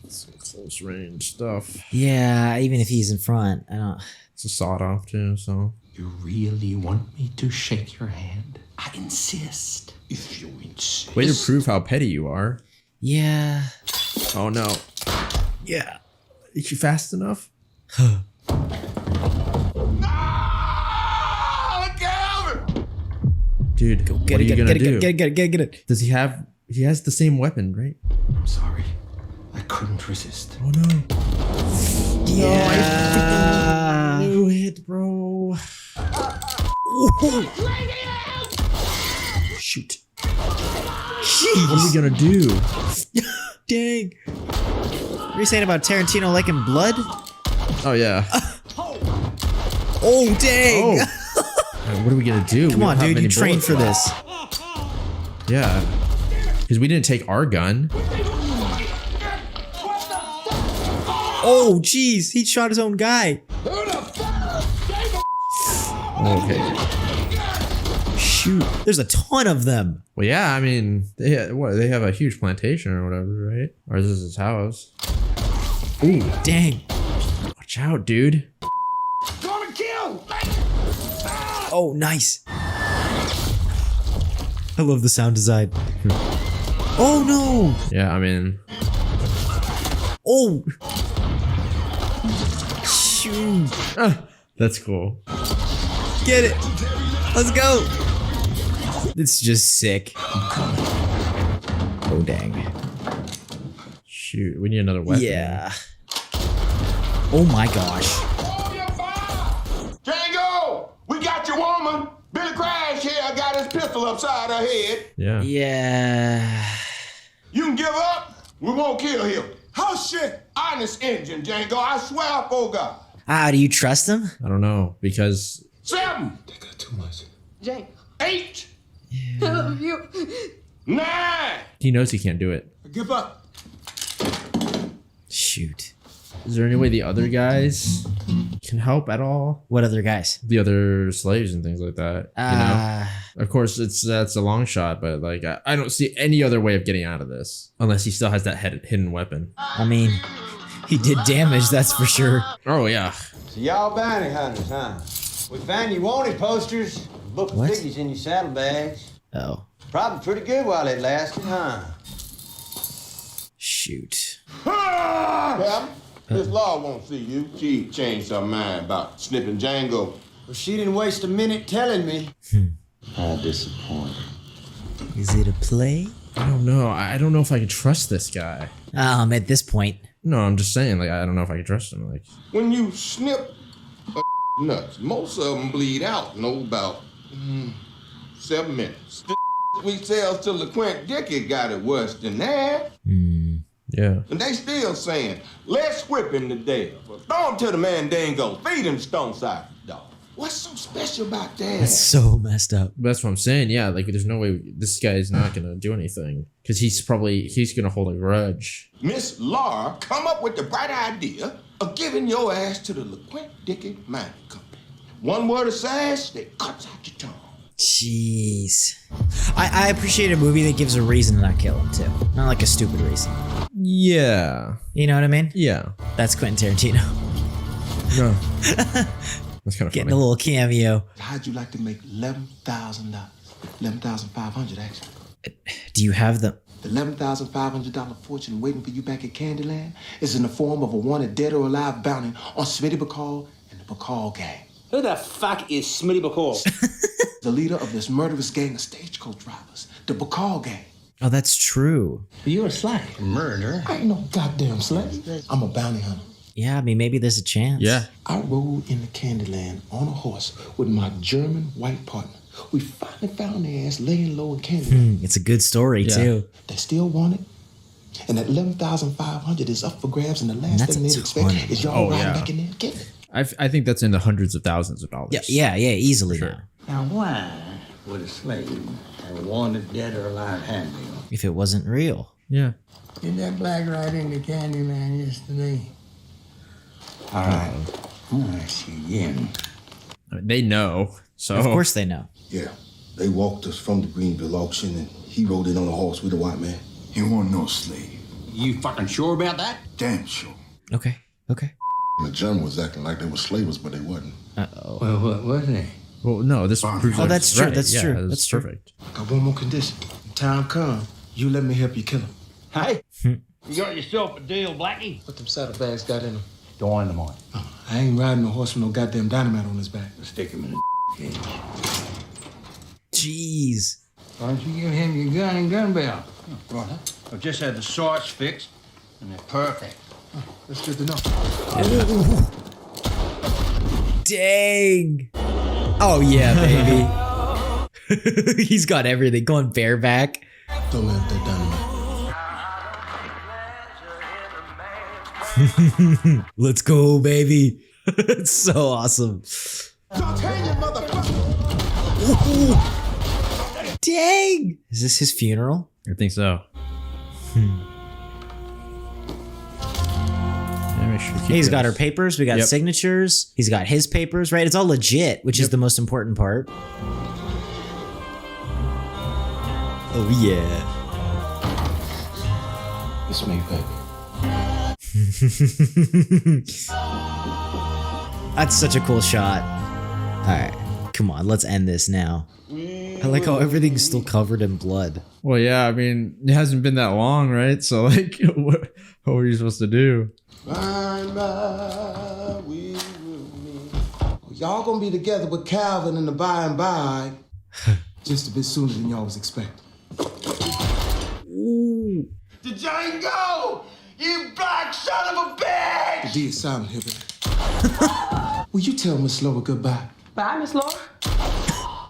Some close range stuff. Yeah, even if he's in front, I don't. It's a sawed off too, so. You really want me to shake your hand? I insist. If you insist. Way to prove how petty you are. Yeah. Oh no. Yeah. Is you fast enough? Dude, what are you gonna do? Get it. Does he have... He has the same weapon, right? I'm sorry. I couldn't resist. Oh no. Yeah. No hit, bro. Shoot. Jeez. What are we gonna do? Dang. What are you saying about Tarantino liking blood? Oh yeah. Oh, dang. Oh. What are we gonna do? Come on, dude. You trained for this. Yeah. Because we didn't take our gun. Oh, jeez. He shot his own guy. Okay. Shoot. There's a ton of them. Well, yeah, I mean, they have a huge plantation or whatever, right? Or is this his house? Ooh, dang. Watch out, dude. Gonna kill! Oh, nice. I love the sound design. Oh no! Yeah, I mean, Oh! Shoot! that's cool. Get it! Let's go! It's just sick. Oh dang. Shoot, we need another weapon. Yeah. Oh my gosh. Django, we got your woman. Billy Crash here got his pistol upside her head. Yeah. Yeah. You can give up. We won't kill him. Oh shit! Honest engine, Django. I swear for God. Ah, do you trust him? I don't know, because 7. They got too much. Jake, 8. I love you. 9. he knows he can't do it. Give up. Shoot. Is there any way the other guys can help at all? What other guys? The other slaves and things like that. You know? Of course, that's a long shot, but like I don't see any other way of getting out of this unless he still has that hidden weapon. I mean, he did damage, that's for sure. Oh yeah. So y'all bounty hunters, huh? We found your wanted posters, book of What? figures in your saddlebags. Oh, Probably pretty good while it lasted, huh? shoot. Captain, Miss Law won't see you. She changed her mind about snipping Django. Well, she didn't waste a minute telling me. How disappointing. Is it a play? I don't know. I don't know if I can trust this guy. At this point. No, I'm just saying, like, I don't know if I can trust him. Like, When you snip a nuts, most of them bleed out in about 7 minutes. The we sell to LeQuint Dickey got it worse than that. yeah. And they still saying, let's whip him to death. Throw him to the Mandingo. Feed him stone-side dog. What's so special about that? That's so messed up. That's what I'm saying. Yeah, like, there's no way this guy is not gonna do anything because he's gonna hold a grudge. Miss Laura come up with the bright idea of giving your ass to the LeQuint Dickey Mining Company. One word of sass, they cuts out your tongue. Jeez. I appreciate a movie that gives a reason to not kill him, too. Not like a stupid reason. Yeah. You know what I mean? Yeah. That's Quentin Tarantino. No. That's kind of Getting funny. a little cameo. How'd you like to make $11,000? $11,500, actually. Do you have the... The $11,500 fortune waiting for you back at Candyland is in the form of a wanted dead or alive bounty on Smitty Bacall and the Bacall gang. Who the fuck is Smitty Bacall? The leader of this murderous gang of stagecoach drivers, the Bacall gang. Oh, that's true. You're a slave. Murder? I ain't no goddamn slave. I'm a bounty hunter. Yeah, I mean, maybe there's a chance. Yeah. I rode into Candyland on a horse with my German white partner. We finally found their ass laying low in Candyland. It's a good story, too. They still want it. And that $11,500 is up for grabs, and the last That's thing a they'd expect ton. is y'all Oh, riding yeah. back in there and getting it. I think that's in the hundreds of thousands of dollars. Yeah, easily. Sure. Now, why would a slave have a wanted dead or alive handbill? If it wasn't real. Yeah. Did that black ride into Candyland yesterday? All right. I'm gonna ask you again. They know. So Of course they know. Yeah, they walked us from the Greenville auction and he rode in on a horse with a white man. He wasn't no slave. You fucking sure about that? Damn sure. Okay. The German was acting like they were slavers, but they wasn't. Uh-oh. Well, what was it? Well, no, this proves Oh, that's it's true, right. that's Yeah, true, That's true. perfect. Got one more condition. When time come, you let me help you kill him. Hey, you got yourself a deal, Blackie? What them saddlebags got in them? Go in the morning. I ain't riding a horse with no goddamn dynamite on his back. Stick him in the cage. Jeez. Why don't you give him your gun and gun belt? Right, huh? I've just had the shorts fixed, and they're perfect. That's good to know. Dang. Oh, yeah, baby. He's got everything. Going bareback. Don't let that dynamite. Let's go, baby. It's so awesome. Dang. Is this his funeral? I think so. Yeah, make sure to keep He's got her this. papers. We got Yep. signatures. He's got his papers, right? It's all legit, which is the most important part. Oh, yeah. It's me, baby. That's such a cool shot. All right. Come on. Let's end this now. I like how everything's still covered in blood. Well, yeah, I mean, it hasn't been that long, right? So, like, what were you supposed to do? By and by, we will meet. Y'all gonna be together with Calvin in the by and by just a bit sooner than y'all was expecting. Ooh. The Django! You black son of a bitch! The D is silent here, baby. Will you tell Miss Laura goodbye? Bye, Miss Laura.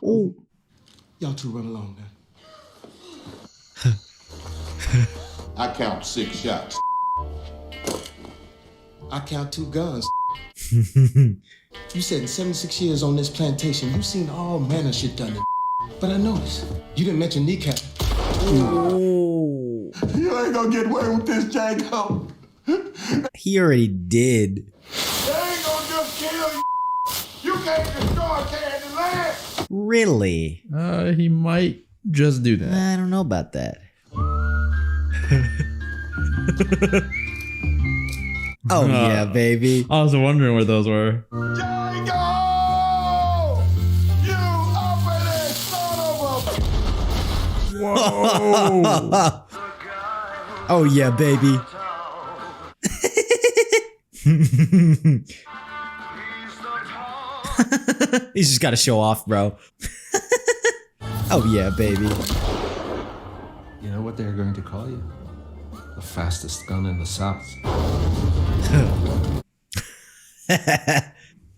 Ooh. Y'all two run along now. I count 6 shots. I count 2 guns. You said in 76 years on this plantation, you've seen all manner of shit done. But I noticed you didn't mention kneecap. Ooh. You ain't gonna get away with this, Django. He already did. They ain't gonna just kill you. You can't destroy Candyland. Really? He might just do that. I don't know about that. Oh yeah, baby. I was wondering where those were. Django! You uppity son of a... Whoa! Oh yeah, baby. He's just got to show off, bro. Oh yeah, baby. You know what they're going to call you? The fastest gun in the South.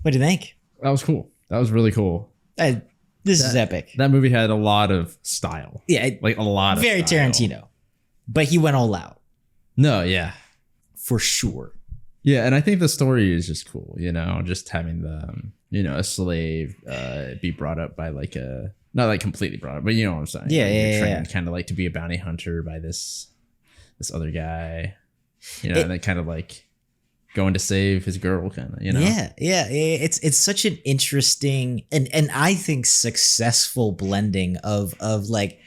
What do you think? That was cool. That was really cool. This is epic. That movie had a lot of style. Yeah, like a lot of very style. Tarantino, but he went all out. No, yeah, for sure. Yeah, and I think the story is just cool. You know, just having the a slave be brought up by like a not like completely brought up, but you know what I'm saying. Yeah, like yeah, trained kind of like to be a bounty hunter by this other guy. You know, and then kind of like going to save his girl, kind of. You know. Yeah. It's such an interesting and I think successful blending of like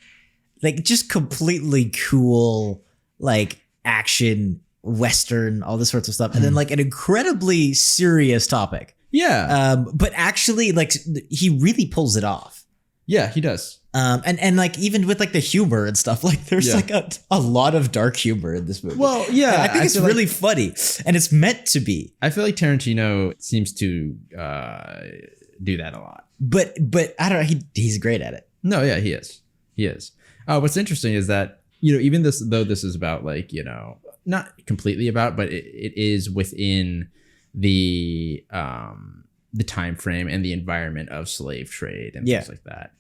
just completely cool like action, Western, all this sorts of stuff, and then like an incredibly serious topic. Yeah. But actually, like he really pulls it off. Yeah, he does. And like even with like the humor and stuff, like there's like a lot of dark humor in this movie. Well, yeah, and I think it's really funny, and it's meant to be. I feel like Tarantino seems to do that a lot. But I don't know. He's great at it. No, yeah, he is. He is. What's interesting is that even though this is about like not completely about, but it is within the time frame and the environment of slave trade and things like that.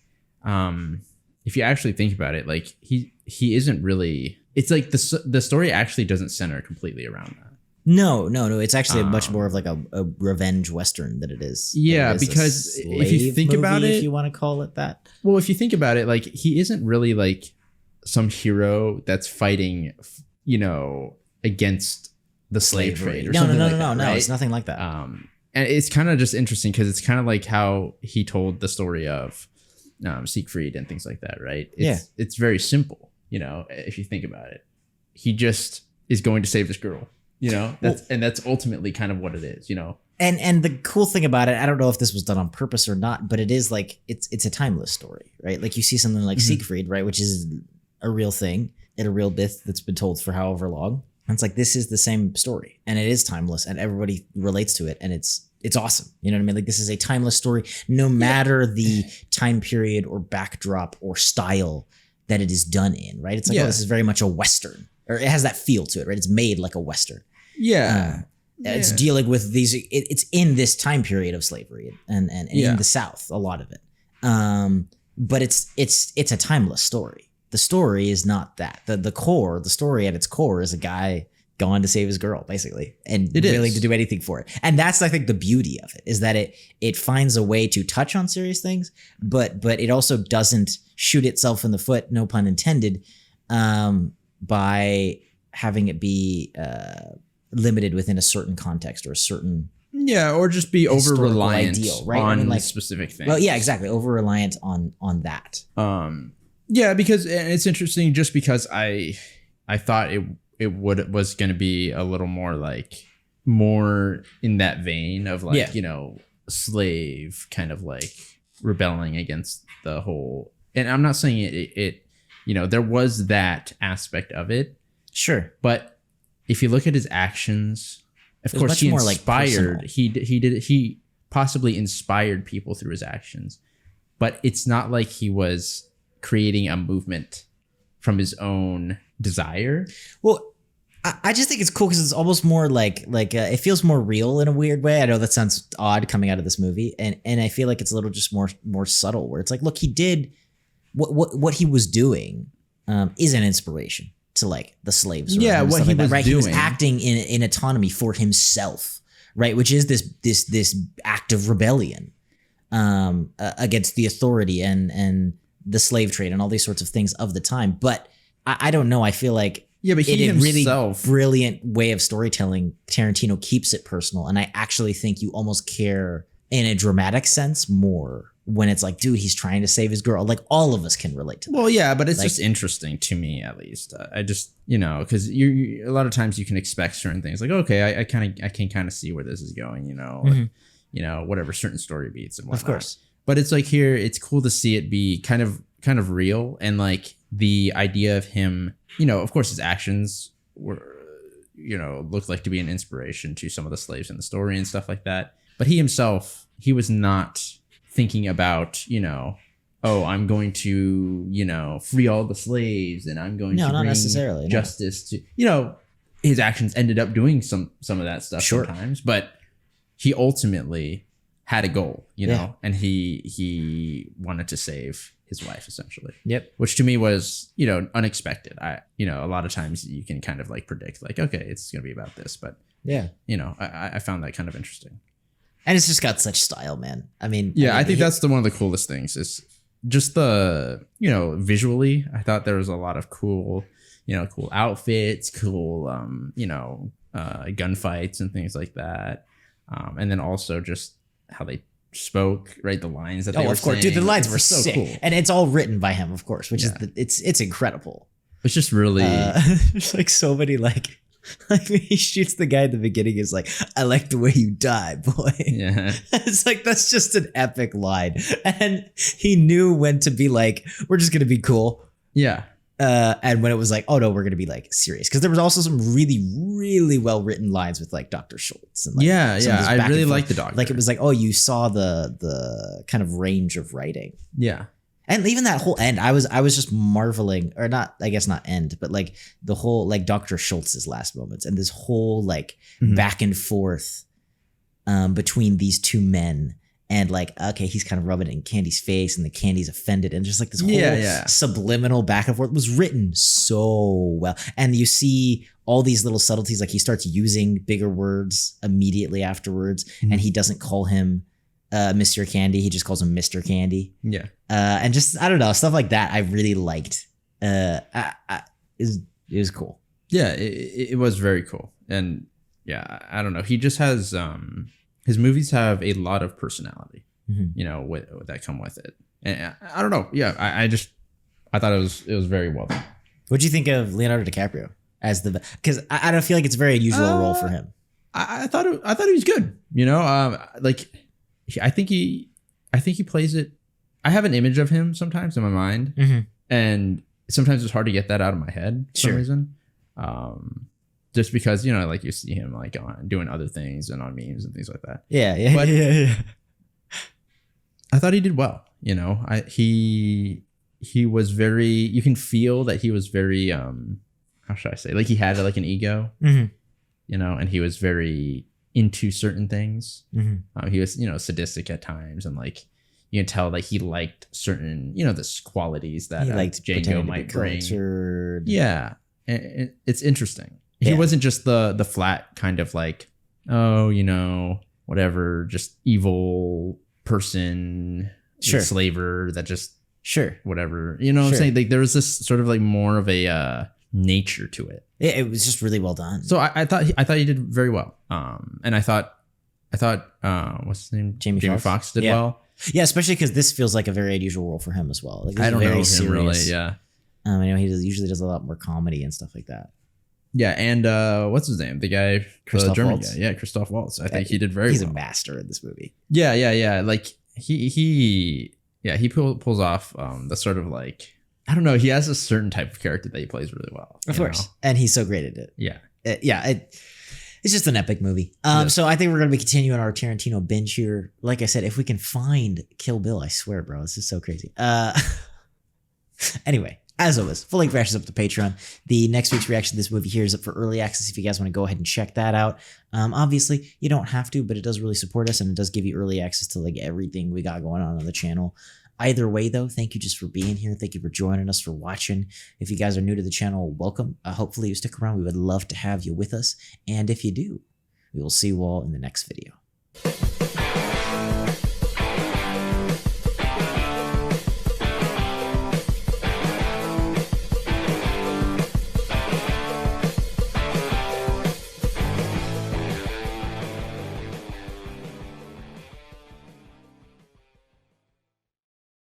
If you actually think about it, like he isn't really. It's like the story actually doesn't center completely around that. No. It's actually much more of like a revenge Western than it is. Yeah, because if you think about it, if you want to call it that. Well, if you think about it, like he isn't really like some hero that's fighting, against the slave trade or something like that. No, it's nothing like that. And it's kind of just interesting because it's kind of like how he told the story of Siegfried and things like that, right? It's very simple, if you think about it. He just is going to save this girl, that's ultimately kind of what it is, And the cool thing about it, I don't know if this was done on purpose or not, but it is like it's a timeless story, right? Like you see something like Siegfried, right, which is a real thing and a real myth that's been told for however long. And it's like this is the same story, and it is timeless, and everybody relates to it, and it's awesome. You know what I mean? Like this is a timeless story, no matter the time period or backdrop or style that it is done in, right? It's like, oh, this is very much a Western, or it has that feel to it, right? It's made like a Western. Yeah. It's dealing with these. It's in this time period of slavery and in the South, a lot of it. But it's a timeless story. The story is not that. The story at its core is a guy going to save his girl, basically, and willing to do anything for it. And that's, I think, the beauty of it, is that it finds a way to touch on serious things, but it also doesn't shoot itself in the foot, no pun intended, by having it be limited within a certain context or a certain or just be over reliant right? on specific things. Well, yeah, exactly, over reliant on that. Yeah, because it's interesting, just because I thought it was going to be a little more in that vein of slave kind of like rebelling against the whole and I'm not saying it there was that aspect of it. Sure. But if you look at his actions, of course he inspired, he possibly inspired people through his actions, but it's not like he was creating a movement from his own desire. Well, I just think it's cool because it's almost more like it feels more real in a weird way. I know that sounds odd coming out of this movie, and I feel like it's a little just more subtle, where it's like, look, he did what he was doing is an inspiration to like the slaves. Yeah, what he was doing. He was acting in autonomy for himself, right? Which is this act of rebellion against the authority and the slave trade and all these sorts of things of the time. But I don't know. I feel like. Yeah, but he himself, really brilliant way of storytelling. Tarantino keeps it personal, and I actually think you almost care in a dramatic sense more when it's like, dude, he's trying to save his girl. Like all of us can relate to that. Well, yeah, but it's just interesting to me, at least. I just because you a lot of times you can expect certain things. Like, okay, I can kind of see where this is going. Whatever certain story beats and whatnot. Of course, but it's like here, it's cool to see it be kind of real, and like the idea of him. Of course, his actions were, looked like to be an inspiration to some of the slaves in the story and stuff like that. But he himself, he was not thinking about, oh, I'm going to, free all the slaves and I'm going to bring necessarily justice to, his actions ended up doing some of that stuff sometimes. But he ultimately had a goal, and he wanted to save his wife, essentially. Yep. Which to me was, unexpected. A lot of times you can kind of like predict like, okay, it's going to be about this, but yeah, I found that kind of interesting. And it's just got such style, man. I mean, I think that's one of the coolest things is just the, visually, I thought there was a lot of cool outfits, cool, gunfights and things like that. And then also just how they spoke, right? The lines that they were of course, saying. dude, the lines were so sick, cool. And it's all written by him, of course, which is it's incredible. It's just really there's like so many like he shoots the guy at the beginning is like, I like the way you die, boy. Yeah. It's like that's just an epic line, and he knew when to be like, we're just gonna be cool. Yeah. And when it was like, oh no, we're gonna be like serious, because there was also some really, really well written lines with like Dr. Schultz. And, like, I really like the doctor. Like it was like, oh, you saw the kind of range of writing. Yeah. And even that whole end, I was just marveling, or not, I guess not end, but like the whole like Dr. Schultz's last moments and this whole like back and forth between these two men. And like, okay, he's kind of rubbing it in Candie's face, and the Candie's offended, and just like this whole subliminal back and forth was written so well. And you see all these little subtleties, like he starts using bigger words immediately afterwards, and he doesn't call him Mr. Candie, he just calls him Mr. Candie. Yeah. And just, I don't know, stuff like that I really liked. It was cool. Yeah, it was very cool. And yeah, I don't know. He just has his movies have a lot of personality, that come with it. And I don't know. Yeah, I thought it was very well done. What'd you think of Leonardo DiCaprio as because I don't feel like it's a very unusual role for him. I thought he was good. I think he plays it. I have an image of him sometimes in my mind, and sometimes it's hard to get that out of my head for some reason. Just because, like you see him like doing other things and on memes and things like that. Yeah. I thought he did well. He was very, you can feel that he was very, how should I say? Like he had like an ego, and he was very into certain things. He was, sadistic at times, and like you can tell like he liked certain, the qualities that he liked Django might bring. Cultured. Yeah, and it's interesting. He wasn't just the flat kind of like, oh, whatever, just evil person, slaver that just whatever. You know what I'm saying? Like there was this sort of like more of a nature to it. It was just really well done. So I thought he did very well. And I thought what's his name? Jamie Foxx did well. Yeah, especially because this feels like a very unusual role for him as well. Like, I don't know him serious. really. Yeah. I know he usually does a lot more comedy and stuff like that. Yeah, and what's his name? The guy, Christoph German Waltz. guy. Yeah, Christoph Waltz. I think he did very well. He's a master in this movie. Yeah. Like he Yeah, he pulls off the sort of like, I don't know, he has a certain type of character that he plays really well. Of course. And he's so great at it. Yeah. It's just an epic movie. So I think we're going to be continuing our Tarantino binge here. Like I said, if we can find Kill Bill, I swear, bro, this is so crazy. Anyway, as always, full length reactions up to Patreon. The next week's reaction to this movie here is up for early access if you guys want to go ahead and check that out. Obviously, you don't have to, but it does really support us and it does give you early access to like everything we got going on the channel. Either way, though, thank you just for being here. Thank you for joining us, for watching. If you guys are new to the channel, welcome. Hopefully you stick around. We would love to have you with us. And if you do, we will see you all in the next video.